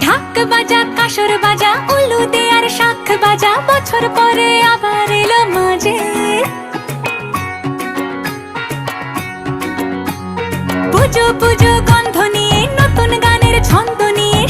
ঢাক বাজা কাসর বাজা উলু দে আর শাখ বাজা, বছর পরে আবার এলো মাঝে। পুজো পুজো গন্ধ নিয়ে নতুন গানের ছন্দ নিয়ে